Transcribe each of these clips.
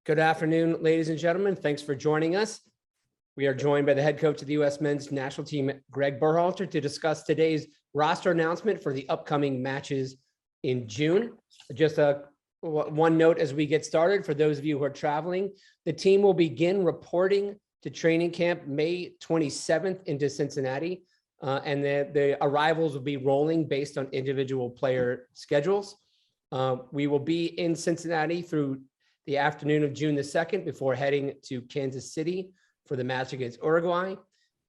Good afternoon, ladies and gentlemen. Thanks for joining us. We are joined by the head coach of the U.S. men's national team, Gregg Berhalter, to discuss today's roster announcement for the upcoming matches in June. Just one note as we get started, for those of you who are traveling, the team will begin reporting to training camp May 27th into Cincinnati, and the arrivals will be rolling based on individual player schedules. We will be in Cincinnati through the afternoon of June the 2nd before heading to Kansas City for the match against Uruguay.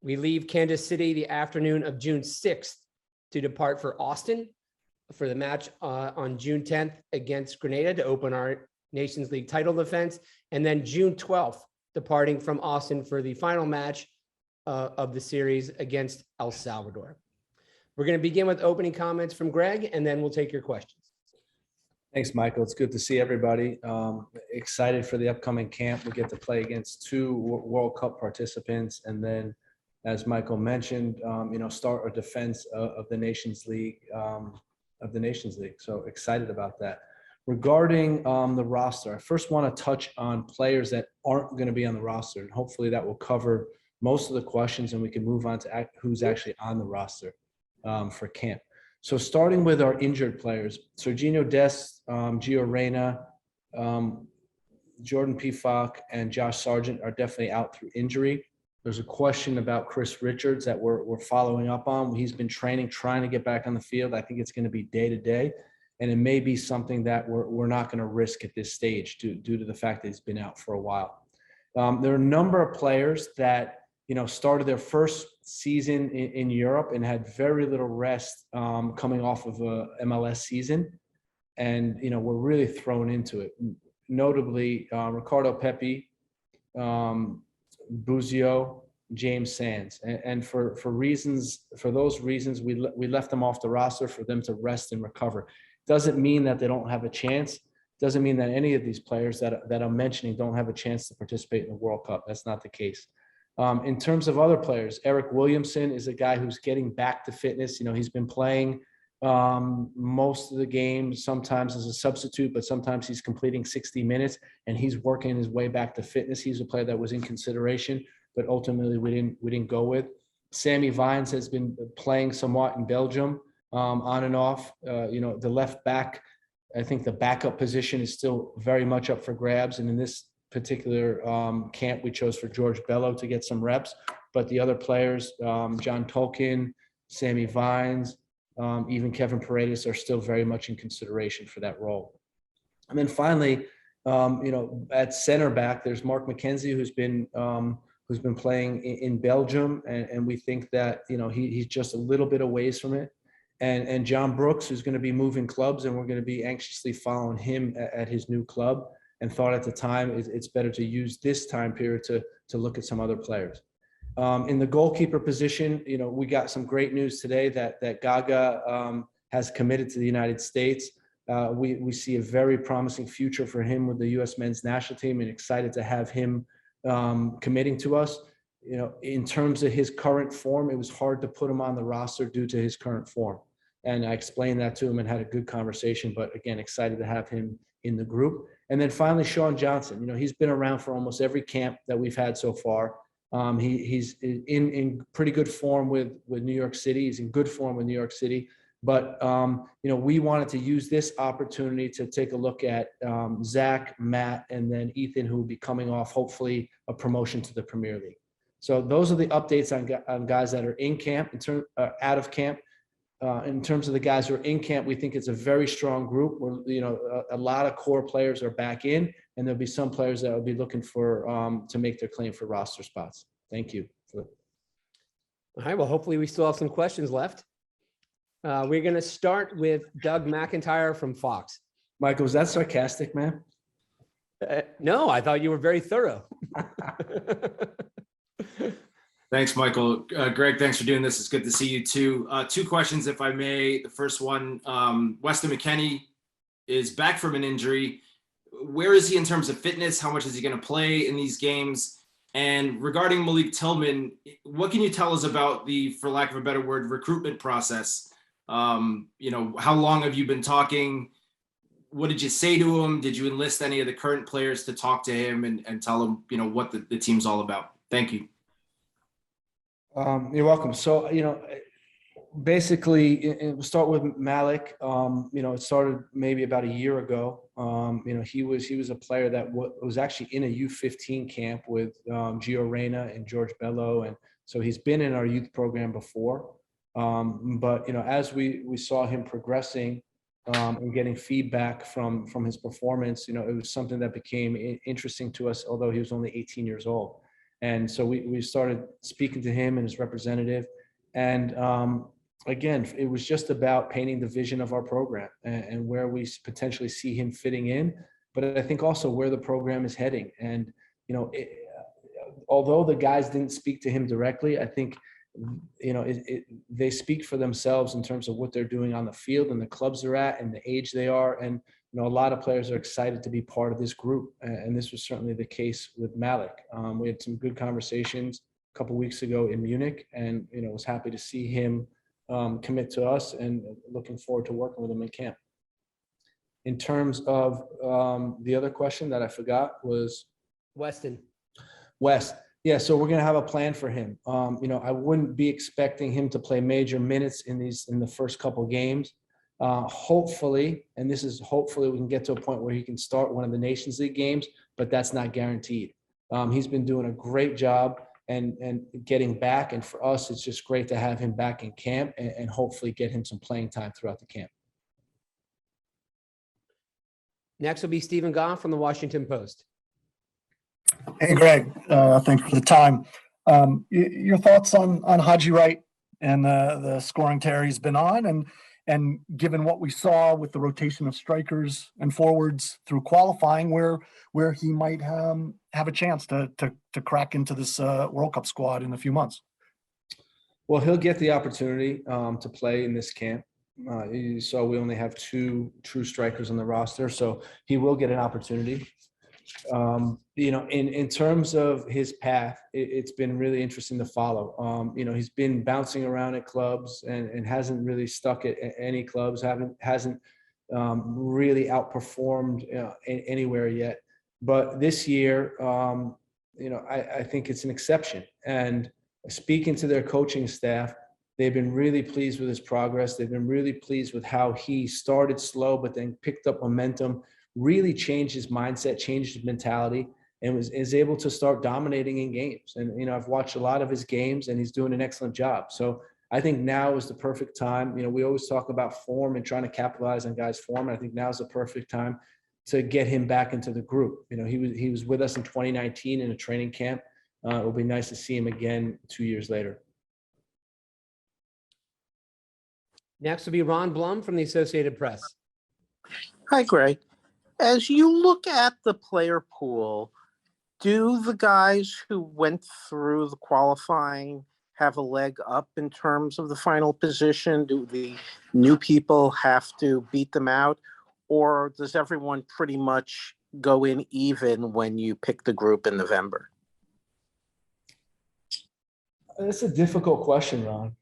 We leave Kansas City the afternoon of June 6th to depart for Austin for the match on June 10th against Grenada to open our Nations League title defense. And then June 12th, departing from Austin for the final match of the series against El Salvador. We're going to begin with opening comments from Gregg, and then we'll take your questions. Thanks, Michael. It's good to see everybody. Excited for the upcoming camp. We get to play against two World Cup participants, and then, as Michael mentioned, start our defense of the Nations League. So excited about that. Regarding the roster, I first want to touch on players that aren't going to be on the roster, and hopefully that will cover most of the questions, and we can move on to who's actually on the roster for camp. So starting with our injured players, Serginho Dest, Gio Reyna, Jordan Pifak, and Josh Sargent are definitely out through injury. There's a question about Chris Richards that we're following up on. He's been training, trying to get back on the field. I think it's going to be day to day, and it may be something that we're not going to risk at this stage due to the fact that he's been out for a while. There are a number of players that started their first season in Europe and had very little rest coming off of a MLS season. And, we're really thrown into it. Notably, Ricardo Pepi, Buzio, James Sands. And for those reasons, we left them off the roster for them to rest and recover. Doesn't mean that they don't have a chance. Doesn't mean that any of these players that I'm mentioning don't have a chance to participate in the World Cup. That's not the case. In terms of other players, Eric Williamson is a guy who's getting back to fitness. He's been playing most of the games, sometimes as a substitute, but sometimes he's completing 60 minutes and he's working his way back to fitness. He's a player that was in consideration, but ultimately we didn't go with. Sammy Vines has been playing somewhat in Belgium, on and off. The left back, I think the backup position is still very much up for grabs. And in this particular camp, we chose for George Bello to get some reps, but the other players, John Tolkien, Sammy Vines, even Kevin Paredes are still very much in consideration for that role. And then finally, at center back, there's Mark McKenzie, who's been playing in Belgium, and we think that he's just a little bit away from it. And John Brooks, who's going to be moving clubs, and we're going to be anxiously following him at his new club. And thought at the time it's better to use this time period to look at some other players. In the goalkeeper position, we got some great news today that Gaga has committed to the United States. We see a very promising future for him with the U.S. men's national team, and excited to have him committing to us. In terms of his current form, it was hard to put him on the roster due to his current form. And I explained that to him and had a good conversation, but again, excited to have him in the group. And then finally, Sean Johnson, he's been around for almost every camp that we've had so far. He's in pretty good form with New York City. He's in good form with New York City. But, we wanted to use this opportunity to take a look at Zach, Matt, and then Ethan, who will be coming off, hopefully, a promotion to the Premier League. So those are the updates on guys that are in camp, out of camp. In terms of the guys who are in camp, we think it's a very strong group. A lot of core players are back in, and there'll be some players that will be looking for to make their claim for roster spots. Thank you. All right. Well, hopefully we still have some questions left. We're going to start with Doug McIntyre from Fox. Michael, was that sarcastic, man? No, I thought you were very thorough. Thanks, Michael. Greg, thanks for doing this. It's good to see you too. Two questions, if I may. The first one, Weston McKennie is back from an injury. Where is he in terms of fitness? How much is he going to play in these games? And regarding Malik Tillman, what can you tell us about the, for lack of a better word, recruitment process? How long have you been talking? what did you say to him? Did you enlist any of the current players to talk to him and tell him, what the team's all about? Thank you. You're welcome. So, basically, we'll start with Malik. It started maybe about a year ago. He was a player that was actually in a U15 camp with Reyna and George Bello. And so he's been in our youth program before. But as we saw him progressing and getting feedback from his performance, it was something that became interesting to us, although he was only 18 years old. And so we started speaking to him and his representative. And again, it was just about painting the vision of our program and where we potentially see him fitting in, but I think also where the program is heading. And, although the guys didn't speak to him directly, I think, they speak for themselves in terms of what they're doing on the field and the clubs they're at and the age they are. And, a lot of players are excited to be part of this group. And this was certainly the case with Malik. We had some good conversations a couple of weeks ago in Munich, and, was happy to see him commit to us and looking forward to working with him in camp. In terms of the other question that I forgot was Weston. West. Yeah, so we're going to have a plan for him. I wouldn't be expecting him to play major minutes in the first couple games. Hopefully, and this is hopefully, we can get to a point where he can start one of the Nations League games, but that's not guaranteed. He's been doing a great job and getting back. And for us, it's just great to have him back in camp and hopefully get him some playing time throughout the camp. Next will be Stephen Goff from the Washington Post. Hey, Greg, thanks for the time. Your thoughts on Haji Wright and the scoring tear he's been on, and given what we saw with the rotation of strikers and forwards through qualifying, where he might have a chance to crack into this World Cup squad in a few months. Well, he'll get the opportunity to play in this camp. You saw we only have 2 true strikers on the roster, so he will get an opportunity. In terms of his path, it's been really interesting to follow. He's been bouncing around at clubs and hasn't really stuck at any clubs, hasn't really outperformed anywhere yet. But this year, I think it's an exception. And speaking to their coaching staff, they've been really pleased with his progress. They've been really pleased with how he started slow, but then picked up momentum, really changed his mindset, changed his mentality, and is able to start dominating in games. And, I've watched a lot of his games, and he's doing an excellent job. So I think now is the perfect time. We always talk about form and trying to capitalize on guys' form. And I think now is the perfect time to get him back into the group. He was with us in 2019 in a training camp. It'll be nice to see him again 2 years later. Next will be Ron Blum from the Associated Press. Hi, Greg. As you look at the player pool, do the guys who went through the qualifying have a leg up in terms of the final position? Do the new people have to beat them out? Or does everyone pretty much go in even when you pick the group in November? That's a difficult question, Ron.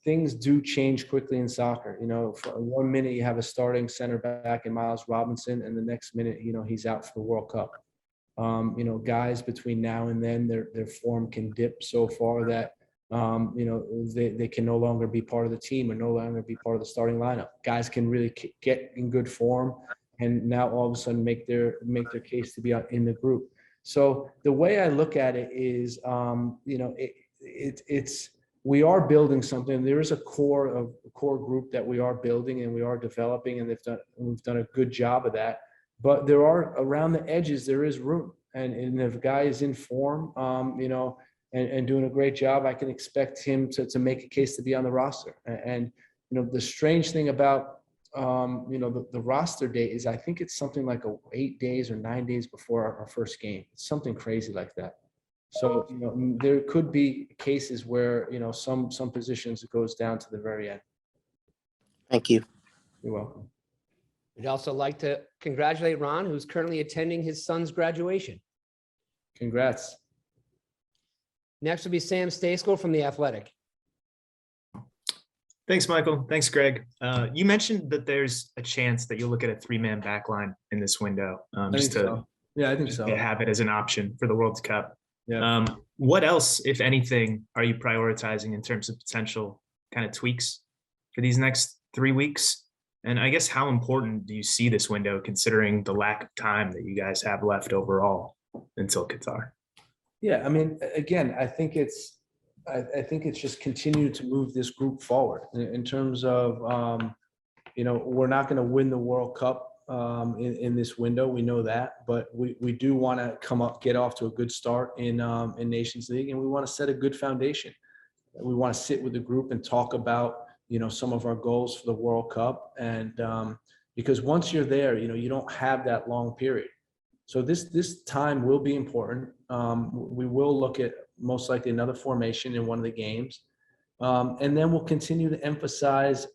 Things do change quickly in soccer. For 1 minute you have a starting center back in Miles Robinson, and the next minute, he's out for the World Cup. Guys between now and then, their form can dip so far that, they can no longer be part of the team or no longer be part of the starting lineup. Guys can really get in good form and now all of a sudden make their case to be in the group. So the way I look at it is, we are building something. There is a core group that we are building and we are developing, and we've done a good job of that. But there are, around the edges, there is room. And if a guy is in form, and doing a great job, I can expect him to make a case to be on the roster. And the strange thing about the roster date is I think it's something like 8 days or 9 days before our first game. It's something crazy like that. So, there could be cases where, some positions it goes down to the very end. Thank you. You're welcome. We'd also like to congratulate Ron, who's currently attending his son's graduation. Congrats. Next will be Sam Stejskal from The Athletic. Thanks, Michael. Thanks, Greg. You mentioned that there's a chance that you'll look at a three-man backline in this window, I just think to so. Yeah, I think so. have it as an option for the World Cup. Yeah. What else, if anything, are you prioritizing in terms of potential kind of tweaks for these next 3 weeks? And I guess how important do you see this window considering the lack of time that you guys have left overall until Qatar? Yeah, I mean, again, I think it's just continue to move this group forward in terms of, we're not going to win the World Cup in this window. We know that, but we do want to get off to a good start in Nations League, and we want to set a good foundation. We want to sit with the group and talk about, some of our goals for the World Cup. And because once you're there, you don't have that long period. So this time will be important. We will look at most likely another formation in one of the games. And then we'll continue to emphasize,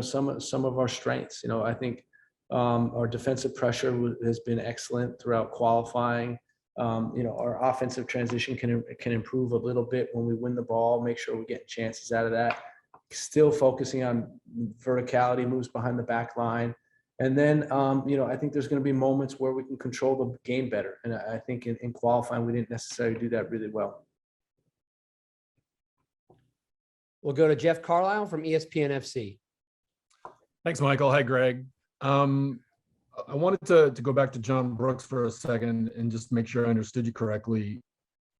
some of our strengths. I think our defensive pressure has been excellent throughout qualifying. Our offensive transition can improve a little bit when we win the ball, make sure we get chances out of that. Still focusing on verticality, moves behind the back line. And then, I think there's going to be moments where we can control the game better. And I think in qualifying, we didn't necessarily do that really well. We'll go to Jeff Carlisle from ESPN FC. Thanks, Michael. Hi, Greg. I wanted to go back to John Brooks for a second and just make sure I understood you correctly.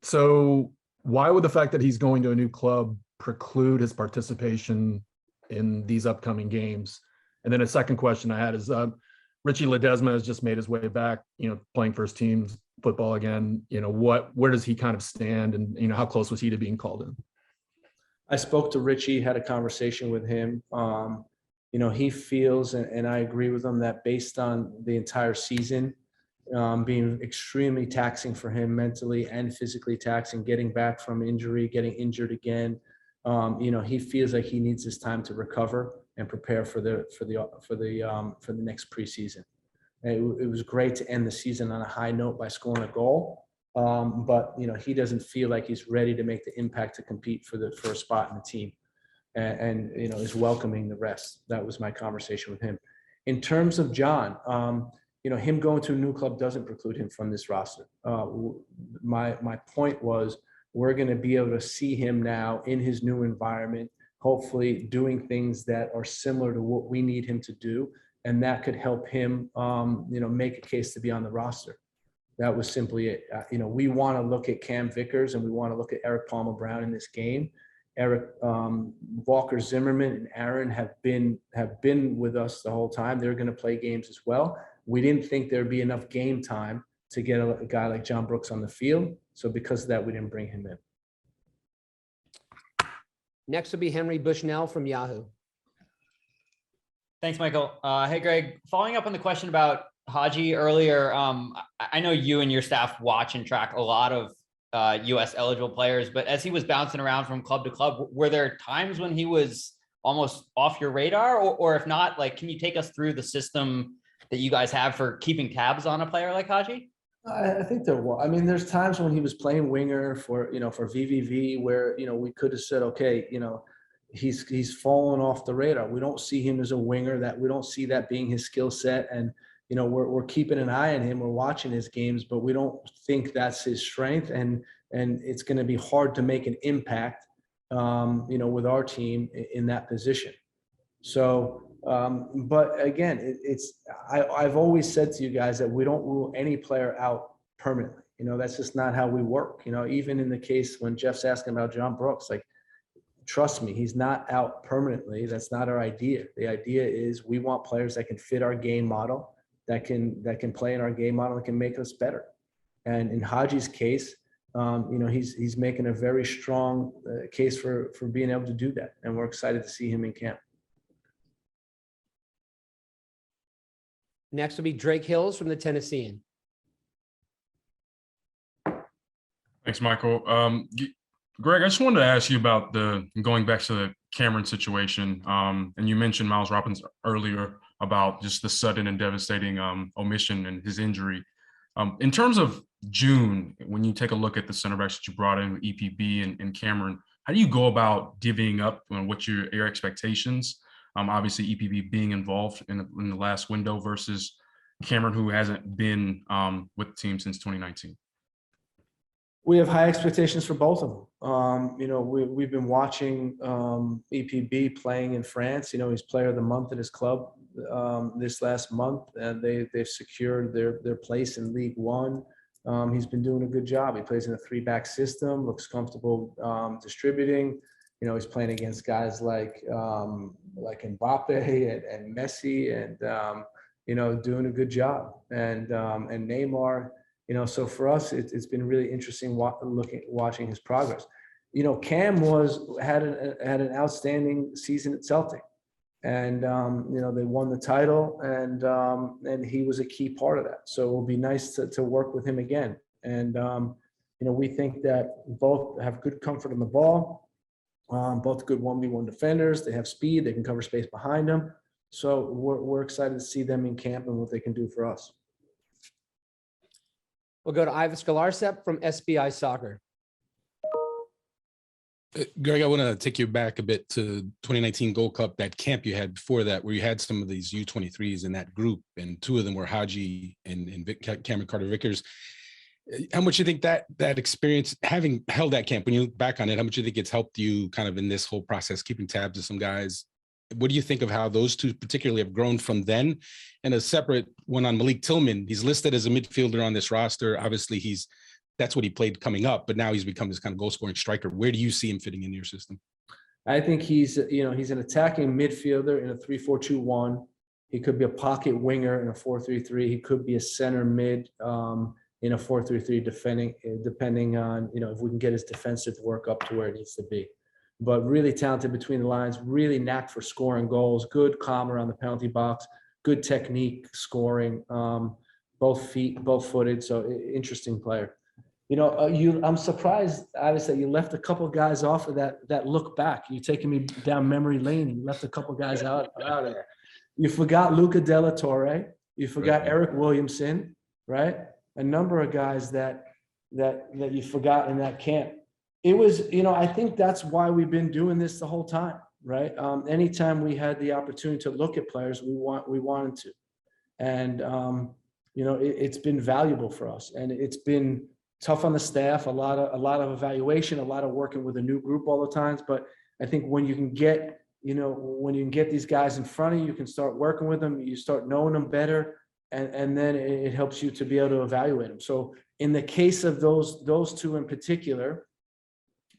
So why would the fact that he's going to a new club preclude his participation in these upcoming games? And then a second question I had is Richie Ledesma has just made his way back, playing first team football again. Where does he kind of stand, and how close was he to being called in? I spoke to Richie, had a conversation with him. He feels, and I agree with him, that based on the entire season being extremely taxing for him mentally and physically taxing, getting back from injury, getting injured again, he feels like he needs this time to recover and prepare for the next preseason. It was great to end the season on a high note by scoring a goal, but he doesn't feel like he's ready to make the impact to compete for a spot in the team, and is welcoming the rest. That was my conversation with him. In terms of John, him going to a new club doesn't preclude him from this roster. My point was, we're going to be able to see him now in his new environment, hopefully doing things that are similar to what we need him to do. And that could help him, make a case to be on the roster. That was simply it. We want to look at Cam Vickers and we want to look at Eric Palmer Brown in this game. Eric Walker Zimmerman and Aaron have been with us the whole time. They're going to play games as well. We didn't think there'd be enough game time to get a guy like John Brooks on the field. So because of that, we didn't bring him in. Next will be Henry Bushnell from Yahoo. Thanks, Michael. Hey, Greg, following up on the question about Haji earlier, I know you and your staff watch and track a lot of U.S. eligible players, but as he was bouncing around from club to club, were there times when he was almost off your radar? Or if not, can you take us through the system that you guys have for keeping tabs on a player like Haji? I think there was. I mean, there's times when he was playing winger for VVV where, we could have said, okay, he's fallen off the radar. We don't see him as a winger, that we don't see that being his skill set. And, we're keeping an eye on him. We're watching his games, but we don't think that's his strength. And it's going to be hard to make an impact, with our team in that position. So, but again, I've always said to you guys that we don't rule any player out permanently. That's just not how we work. Even in the case when Jeff's asking about John Brooks, trust me, he's not out permanently. That's not our idea. The idea is we want players that can fit our game model, that can play in our game model, that can make us better. And in Haji's case, he's making a very strong case for being able to do that. And we're excited to see him in camp. Next will be Drake Hills from the Tennessean. Thanks, Michael. Greg, I just wanted to ask you about going back to the Cameron situation. And you mentioned Miles Robinson earlier about just the sudden and devastating omission and his injury. In terms of June, when you take a look at the center backs that you brought in with EPB and Cameron, how do you go about divvying up what your expectations? Obviously, EPB being involved in the last window versus Cameron, who hasn't been with the team since 2019. We have high expectations for both of them. We've been watching EPB playing in France. He's player of the month at his club this last month, and they've secured their place in League One. He's been doing a good job. He plays in a 3-back system, looks comfortable distributing. He's playing against guys like Mbappe and Messi, and doing a good job. And Neymar. So for us, it's been really interesting watching his progress. Cam had an outstanding season at Celtic, and they won the title, and he was a key part of that. So it will be nice to work with him again. And we think that both have good comfort on the ball, both good 1v1 defenders. They have speed. They can cover space behind them. So we're excited to see them in camp and what they can do for us. We'll go to Ivan Skolarsep from SBI Soccer. Greg, I want to take you back a bit to 2019 Gold Cup, that camp you had before that, where you had some of these U23s in that group, and 2 of them were Haji and Cameron Carter-Vickers. How much do you think that experience, having held that camp, when you look back on it, how much do you think it's helped you kind of in this whole process, keeping tabs of some guys? What do you think of how those 2 particularly have grown from then? And a separate one on Malik Tillman. He's listed as a midfielder on this roster. Obviously, that's what he played coming up, but now he's become this kind of goal-scoring striker. Where do you see him fitting in your system? I think he's an attacking midfielder in a 3-4-2-1. He could be a pocket winger in a 4-3-3. He could be a center mid in a 4-3-3, depending on if we can get his defensive work up to where it needs to be. But really talented between the lines, really knack for scoring goals, good calm around the penalty box, good technique scoring, both footed. So interesting player. I'm surprised, obviously, you left a couple of guys off of that look back. You're taking me down memory lane. You left a couple of guys out of there. You forgot Luca Della Torre. You forgot Eric Williamson, right? A number of guys that you forgot in that camp. It was, I think that's why we've been doing this the whole time, right? Anytime we had the opportunity to look at players, we wanted to, and it's been valuable for us, and it's been tough on the staff, a lot of evaluation, a lot of working with a new group all the times. But I think when you can get these guys in front of you, you can start working with them, you start knowing them better, and then it helps you to be able to evaluate them. So in the case of those 2 in particular,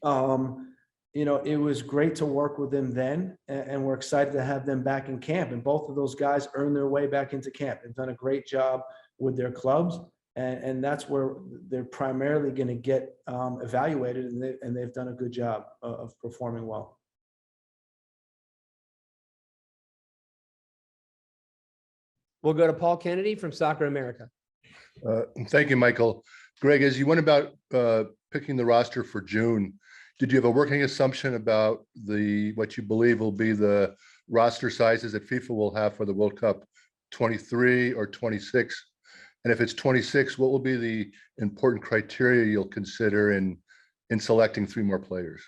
it was great to work with them then, and we're excited to have them back in camp. And both of those guys earned their way back into camp. They've done a great job with their clubs, and that's where they're primarily going to get evaluated, and they've done a good job of performing well. We'll go to Paul Kennedy from Soccer America. Thank you, Michael. Greg, as you went about picking the roster for June, did you have a working assumption about what you believe will be the roster sizes that FIFA will have for the World Cup 23 or 26? And if it's 26, what will be the important criteria you'll consider in selecting 3 more players?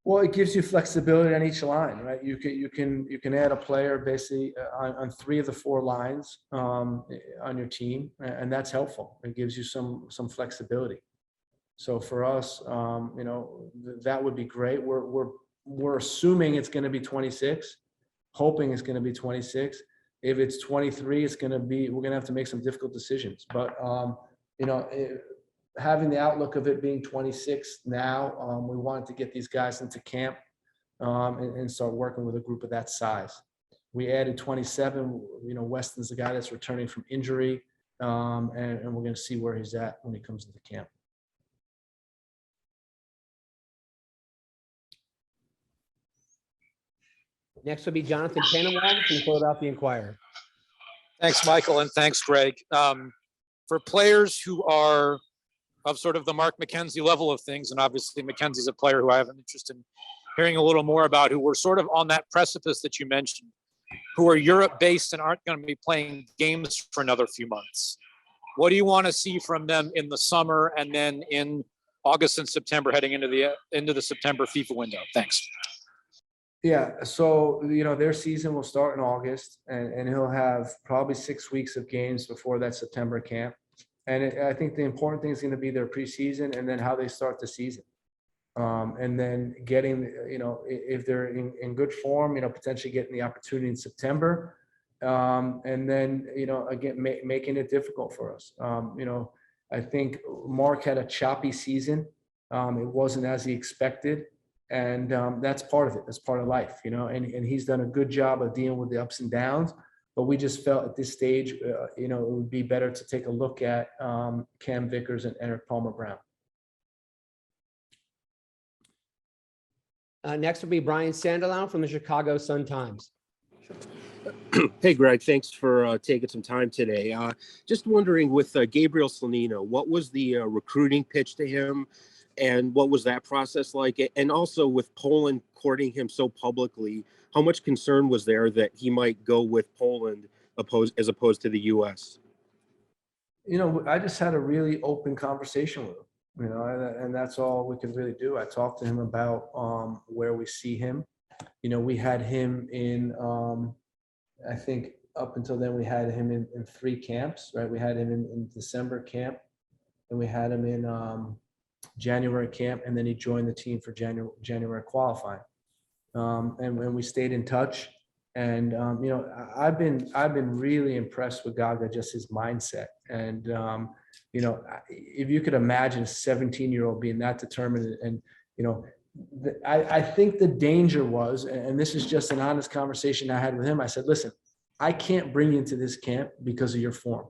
Well, it gives you flexibility on each line, right? You can add a player basically on 3 of the 4 lines on your team, and that's helpful. It gives you some flexibility. So for us, that would be great. We're assuming it's going to be 26, hoping it's going to be 26. If it's 23, we're going to have to make some difficult decisions. But having the outlook of it being 26 now, we wanted to get these guys into camp and start working with a group of that size. We added 27. Weston's the guy that's returning from injury, and we're going to see where he's at when he comes into camp. Next will be Jonathan Panawad from Philadelphia Inquirer. Thanks, Michael, and thanks, Greg. For players who are of sort of the Mark McKenzie level of things, and obviously McKenzie's a player who I have an interest in hearing a little more about, who were sort of on that precipice that you mentioned, who are Europe-based and aren't going to be playing games for another few months. What do you want to see from them in the summer and then in August and September heading into the September FIFA window? Thanks. Yeah, so, their season will start in August and he'll have probably 6 weeks of games before that September camp. And I think the important thing is going to be their preseason and then how they start the season. And then getting, if they're in good form, potentially getting the opportunity in September. And then, again, making it difficult for us. I think Mark had a choppy season. It wasn't as he expected. And that's part of it. That's part of life, and he's done a good job of dealing with the ups and downs. But we just felt at this stage, it would be better to take a look at Cam Vickers and Eric Palmer-Brown. Next will be Brian Sandalow from the Chicago Sun-Times. Hey, Greg, thanks for taking some time today. Just wondering with Gabriel Slanino, what was the recruiting pitch to him and what was that process like? And also with Poland courting him so publicly, how much concern was there that he might go with Poland as opposed to the U.S.? I just had a really open conversation with him, and that's all we could really do. I talked to him about where we see him. We had him in, I think up until then we had him in 3 camps, right? We had him in December camp, and we had him in January camp, and then he joined the team for January qualifying. And we stayed in touch. And I've been really impressed with Gaga, just his mindset. And if you could imagine a 17-year-old being that determined, and I think the danger was, and this is just an honest conversation I had with him. I said, listen, I can't bring you into this camp because of your form.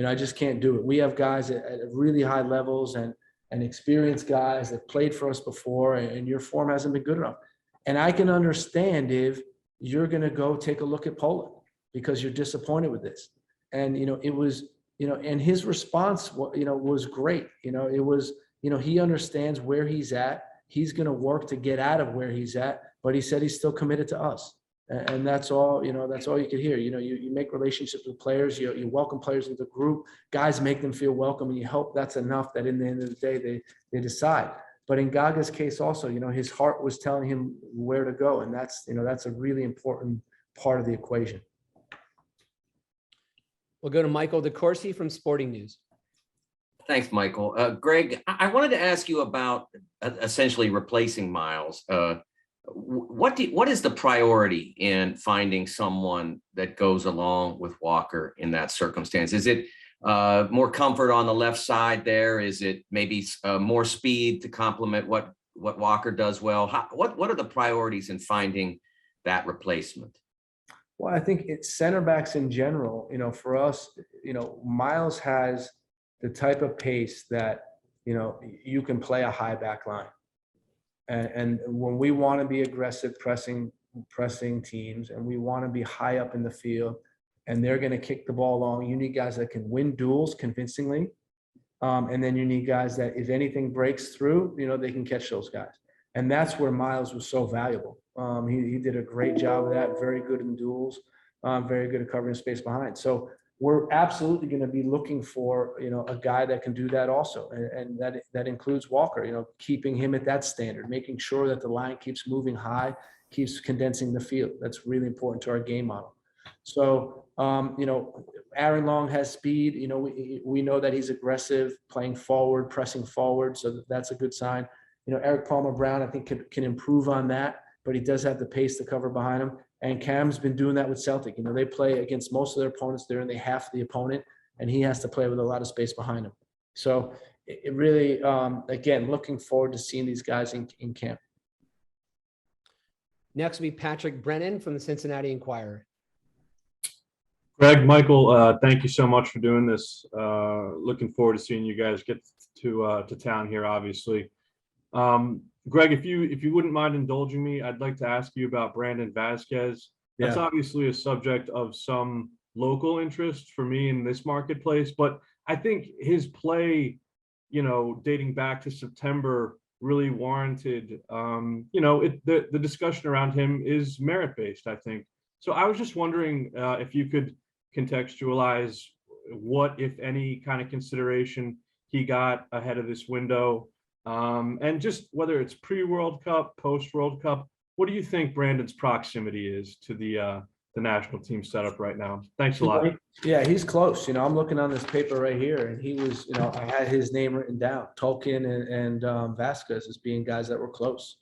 I just can't do it. We have guys at really high levels and experienced guys that played for us before, and your form hasn't been good enough. And I can understand if you're going to go take a look at Poland because you're disappointed with this. And, it was, and his response, was great. It was, he understands where he's at. He's going to work to get out of where he's at, but he said he's still committed to us. And that's all, that's all you could hear. You make relationships with players, you welcome players into the group, guys make them feel welcome, and you hope that's enough that in the end of the day, they decide. But in Gaga's case also, his heart was telling him where to go. And that's a really important part of the equation. We'll go to Michael DeCourcy from Sporting News. Thanks, Michael. Greg, I wanted to ask you about essentially replacing Miles. What is the priority in finding someone that goes along with Walker in that circumstance? Is it more comfort on the left side there? Is it maybe more speed to complement what Walker does well? What are the priorities in finding that replacement? Well, I think it's center backs in general. For us, Miles has the type of pace that, you can play a high back line. And when we want to be aggressive pressing teams, and we want to be high up in the field, and they're going to kick the ball long, you need guys that can win duels convincingly. And then you need guys that if anything breaks through, they can catch those guys. And that's where Miles was so valuable. He did a great job of that, very good in duels, very good at covering space behind. So we're absolutely going to be looking for, a guy that can do that also. And that includes Walker, keeping him at that standard, making sure that the line keeps moving high, keeps condensing the field. That's really important to our game model. So, Aaron Long has speed. We know that he's aggressive, playing forward, pressing forward. So that's a good sign. Eric Palmer-Brown, I think can improve on that, but he does have the pace to cover behind him. And Cam's been doing that with Celtic. They play against most of their opponents. They're in the half of the opponent, and he has to play with a lot of space behind him. So it really, again, looking forward to seeing these guys in camp. Next will be Patrick Brennan from the Cincinnati Enquirer. Greg, Michael, thank you so much for doing this. Looking forward to seeing you guys get to town here, obviously. Greg, if you wouldn't mind indulging me, I'd like to ask you about Brandon Vasquez. That's obviously a subject of some local interest for me in this marketplace, but I think his play, dating back to September really warranted, the discussion around him is merit-based, I think. So I was just wondering if you could contextualize what, if any, kind of consideration he got ahead of this window. And just whether it's pre-World Cup, post-World Cup, what do you think Brandon's proximity is to the national team setup right now? Thanks a lot. Yeah, he's close. I'm looking on this paper right here, and he was, I had his name written down, Tolkien and Vasquez as being guys that were close.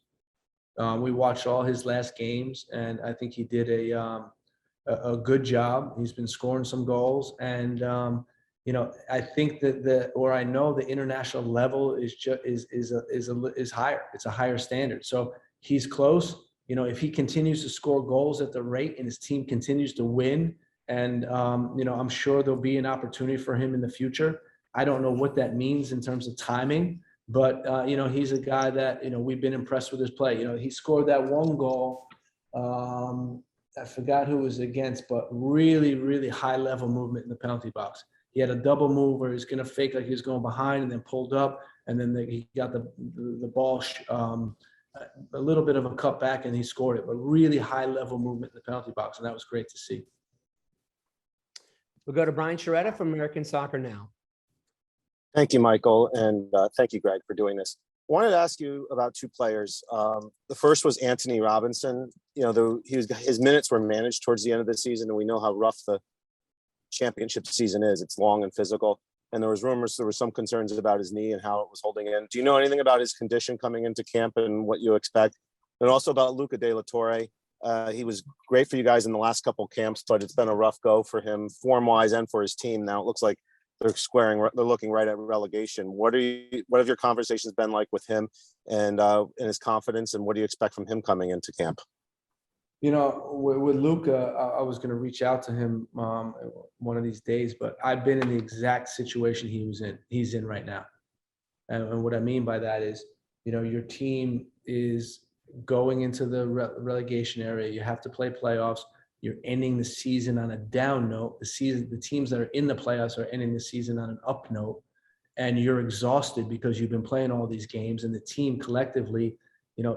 We watched all his last games, and I think he did a good job. He's been scoring some goals, and I think that I know the international level is higher. It's a higher standard. So he's close. If he continues to score goals at the rate and his team continues to win, and I'm sure there'll be an opportunity for him in the future. I don't know what that means in terms of timing, but he's a guy that we've been impressed with his play. He scored that one goal. I forgot who it was against, but really, really high level movement in the penalty box. He had a double move where he's going to fake like he was going behind and then pulled up, and then he got the ball a little bit of a cut back and he scored it, but really high level movement in the penalty box, and that was great to see. We'll go to Brian Sheridan from American Soccer Now. Thank you, Michael, and thank you, Greg, for doing this. I wanted to ask you about two players. The first was Anthony Robinson. His minutes were managed towards the end of the season, and we know how rough the championship season is. It's long and physical. And there were some concerns about his knee and how it was holding in. Do you know anything about his condition coming into camp and what you expect? And also about Luca De La Torre. He was great for you guys in the last couple camps, but it's been a rough go for him form-wise and for his team. Now it looks like they're looking right at relegation. What have your conversations been like with him and his confidence, and what do you expect from him coming into camp? With Luca, I was going to reach out to him one of these days, but I've been in the exact situation he's in right now. And what I mean by that is, your team is going into the relegation area. You have to play playoffs. You're ending the season on a down note. The teams that are in the playoffs are ending the season on an up note, and you're exhausted because you've been playing all these games, and the team collectively,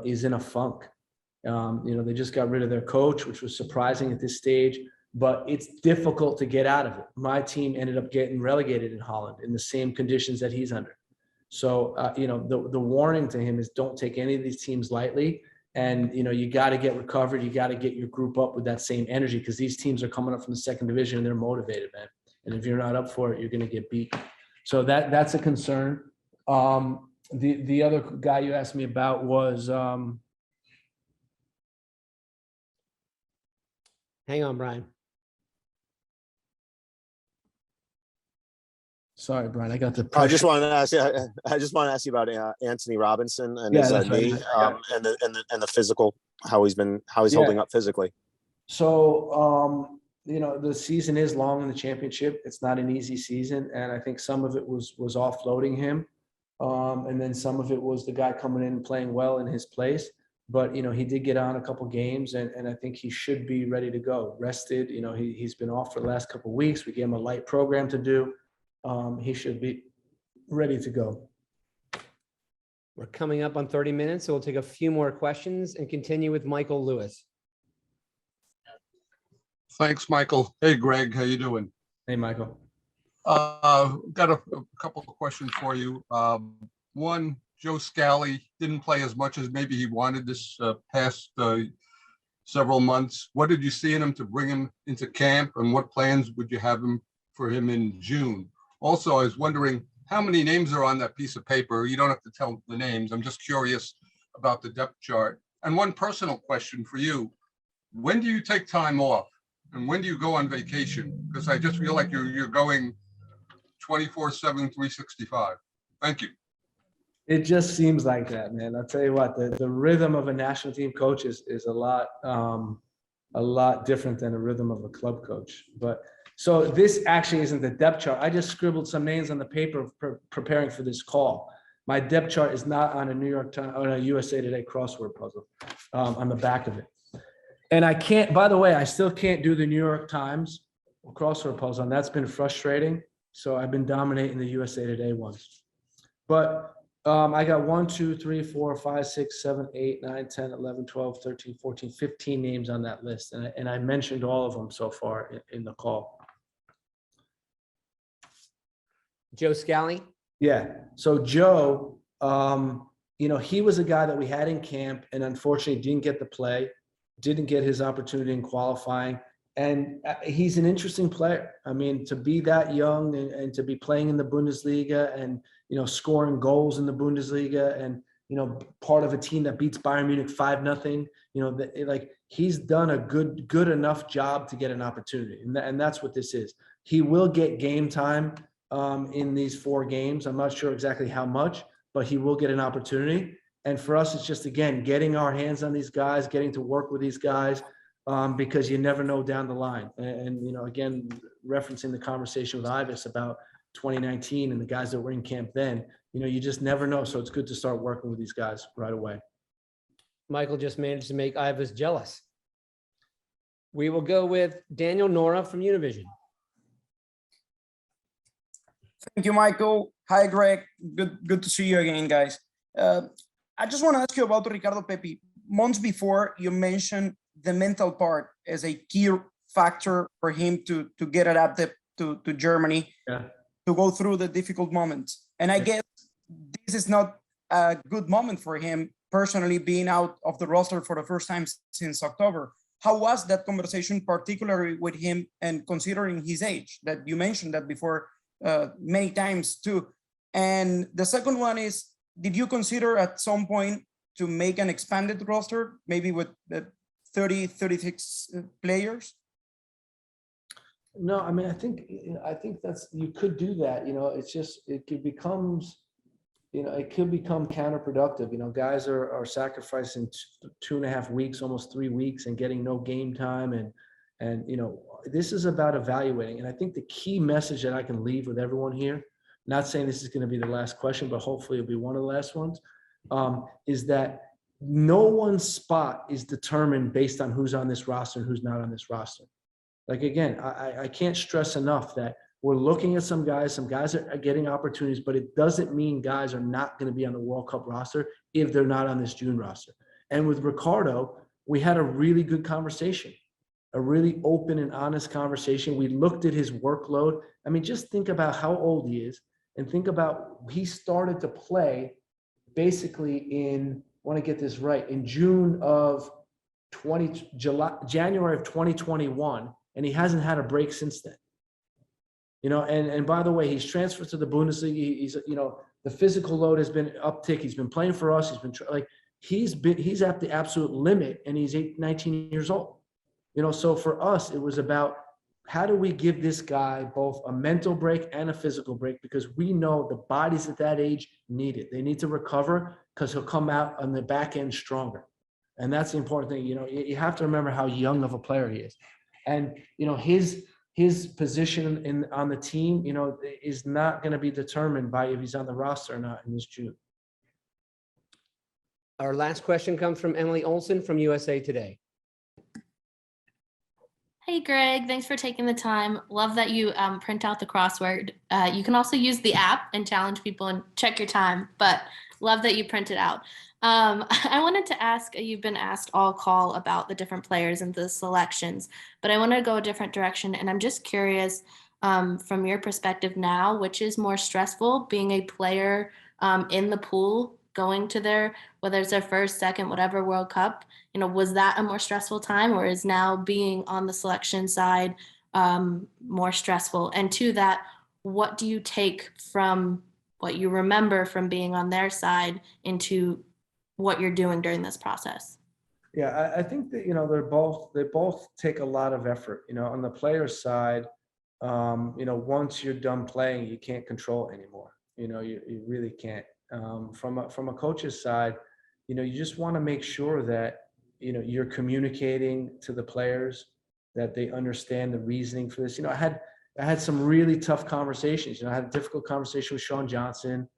is in a funk. They just got rid of their coach, which was surprising at this stage, but it's difficult to get out of it. My team ended up getting relegated in Holland in the same conditions that he's under. So, the warning to him is don't take any of these teams lightly. And, you got to get recovered. You got to get your group up with that same energy, because these teams are coming up from the second division and they're motivated, man. And if you're not up for it, you're going to get beat. So that's a concern. The other guy you asked me about was, hang on, Brian. Sorry, Brian. I got the. I just wanted to ask you about Anthony Robinson and his knee, and the physical, how he's holding up physically. So, the season is long in the championship. It's not an easy season, and I think some of it was offloading him, and then some of it was the guy coming in and playing well in his place. But he did get on a couple games, and I think he should be ready to go. Rested. He's been off for the last couple of weeks. We gave him a light program to do. He should be ready to go. We're coming up on 30 minutes, so we'll take a few more questions and continue with Michael Lewis. Thanks, Michael. Hey, Greg, how you doing? Hey, Michael. Got a couple of questions for you. One, Joe Scally didn't play as much as maybe he wanted this past several months. What did you see in him to bring him into camp, and what plans would you have for him in June? Also, I was wondering how many names are on that piece of paper. You don't have to tell the names. I'm just curious about the depth chart. And one personal question for you. When do you take time off? And when do you go on vacation? Because I just feel like you're going 24/7, 365. Thank you. It just seems like that, man. I'll tell you what, the rhythm of a national team coach is a lot different than the rhythm of a club coach. But so this actually isn't the depth chart. I just scribbled some names on the paper preparing for this call. My depth chart is not on a New York Times or a USA Today crossword puzzle on the back of it. And I can't, by the way, I still can't do the New York Times crossword puzzle, and that's been frustrating. So I've been dominating the USA Today ones. But I got 1, 2, 3, 4, 5, 6, 7, 8, 9, 10, 11, 12, 13, 14, 15 names on that list. And I mentioned all of them so far in the call. Joe Scally? Yeah. So Joe He was a guy that we had in camp and unfortunately didn't get the play, didn't get his opportunity in qualifying. And he's an interesting player. I mean, to be that young and to be playing in the Bundesliga and, scoring goals in the Bundesliga and, part of a team that beats Bayern Munich 5-0, he's done a good enough job to get an opportunity. And that's what this is. He will get game time in these 4 games. I'm not sure exactly how much, but he will get an opportunity. And for us, it's just, again, getting our hands on these guys, getting to work with these guys, because you never know down the line. And again, referencing the conversation with Ivis about 2019 and the guys that were in camp then, you just never know. So it's good to start working with these guys right away. Michael just managed to make Ivis jealous. We will go with Daniel Nora from Univision. Thank you, Michael. Hi, Greg. Good to see you again, guys. I just want to ask you about Ricardo Pepi. Months before, you mentioned the mental part as a key factor for him to get adapted to Germany, to go through the difficult moments. And I guess this is not a good moment for him personally, being out of the roster for the first time since October. How was that conversation, particularly with him and considering his age, that you mentioned that before many times too? And the second one is, did you consider at some point to make an expanded roster, maybe with 36 players? No, I mean, I think that's, you could do that. It's just, it could become counterproductive. Guys are sacrificing 2.5 weeks, almost 3 weeks, and getting no game time. And this is about evaluating. And I think the key message that I can leave with everyone here, not saying this is going to be the last question, but hopefully it'll be one of the last ones, is that no one spot is determined based on who's on this roster and who's not on this roster. Like, again, I can't stress enough that we're looking at some guys are getting opportunities, but it doesn't mean guys are not going to be on the World Cup roster if they're not on this June roster. And with Ricardo, we had a really good conversation, a really open and honest conversation. We looked at his workload. I mean, just think about how old he is and think about, he started to play basically in, I want to get this right, in January of 2021, and he hasn't had a break since then. And by the way, he's transferred to the Bundesliga. He's, the physical load has been uptick. He's been playing for us. He's at the absolute limit, and he's 19 years old. So for us, it was about, how do we give this guy both a mental break and a physical break? Because we know the bodies at that age need it. They need to recover, because he'll come out on the back end stronger. And that's the important thing. You have to remember how young of a player he is. And, his position on the team, is not going to be determined by if he's on the roster or not in this June. Our last question comes from Emily Olson from USA Today. Hey, Greg, thanks for taking the time. Love that you print out the crossword. You can also use the app and challenge people and check your time, but love that you print it out. I wanted to ask, you've been asked all call about the different players and the selections, but I want to go a different direction. And I'm just curious, from your perspective now, which is more stressful, being a player in the pool, going to whether it's their first, second, whatever World Cup, was that a more stressful time, or is now being on the selection side more stressful? And to that, what do you take from what you remember from being on their side into what you're doing during this process? Yeah, I think that, they both take a lot of effort. On the player side, once you're done playing, you can't control it anymore. You really can't. From a coach's side, you just want to make sure that, you're communicating to the players, that they understand the reasoning for this. I had some really tough conversations. I had a difficult conversation with Sean Johnson.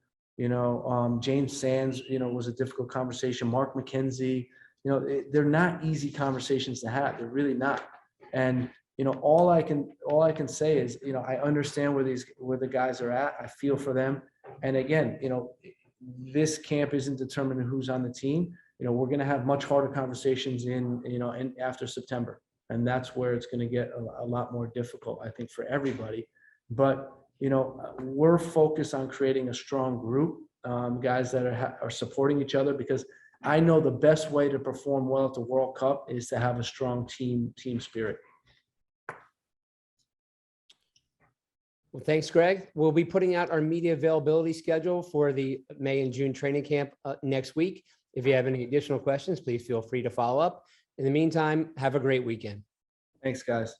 James Sands, was a difficult conversation. Mark McKenzie, they're not easy conversations to have. They're really not. And, all I can say is, I understand where the guys are at. I feel for them. And again, this camp isn't determining who's on the team. We're going to have much harder conversations in after September. And that's where it's going to get a lot more difficult, I think, for everybody. But, we're focused on creating a strong group. guys that are supporting each other, because I know the best way to perform well at the World Cup is to have a strong team spirit. Well, thanks, Greg. We'll be putting out our media availability schedule for the May and June training camp next week. If you have any additional questions, please feel free to follow up. In the meantime, have a great weekend. Thanks, guys.